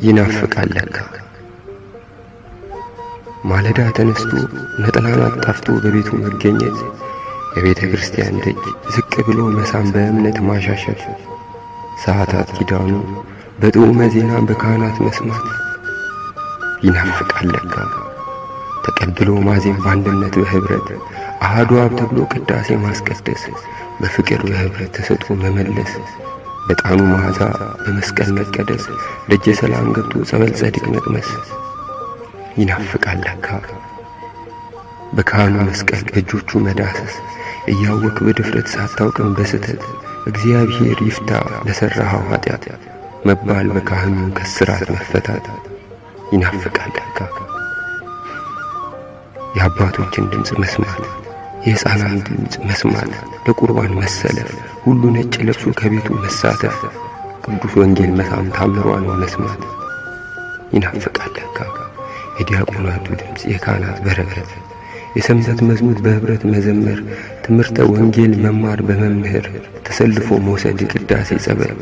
ይናፍቃል ለካ። ማለዳ ተነስቶ ነጠላን አጣፍቶ በቤቱ መገኘት፣ የቤተ ክርስቲያን ደጅ ዝቅ ብሎ መሳም በእምነት ማሻሸት፣ ሰዓታት ኪዳኑ በጥዑመ ዜና በካህናት መስማት ይናፍቃል ለካ። ተቀብሎ ማዜም በአንድነት በህብረት አሃዱ አብ ተብሎ ቅዳሴ ማስቀደስ፣ በፍቅር በህብረት ተሰጥቶ መመለስ፣ በጣኑ መዓዛ በመስቀል መቀደስ፣ ደጀ ሰላም ገብቶ ጸበል ጸድቅ መቅመስ ይናፍቃል ለካ። በካህኑ መስቀል በእጆቹ መዳሰስ፣ እያወቅ በድፍረት ሳታውቅም በስተት እግዚአብሔር ይፍታ ለሰራኸው ኃጢአት መባል፣ በካህኑ ከስራት መፈታት ይናፍቃል ለካ። የአባቶችን ድምፅ መስማት፣ የሕፃናን ድምፅ መስማት፣ ለቁርባን መሰለፍ፣ ሁሉ ነጭ ለብሶ ከቤቱ መሳተፍ፣ ቅዱስ ወንጌል መሳም ታምሯን መስማት ይናፍቃል ለካ። የዲያቆናቱ ድምፅ፣ የካህናት በረከት፣ የሰንበት መዝሙር በህብረት መዘመር፣ ትምህርተ ወንጌል መማር በመምህር ተሰልፎ መውሰድ ቅዳሴ ጸበል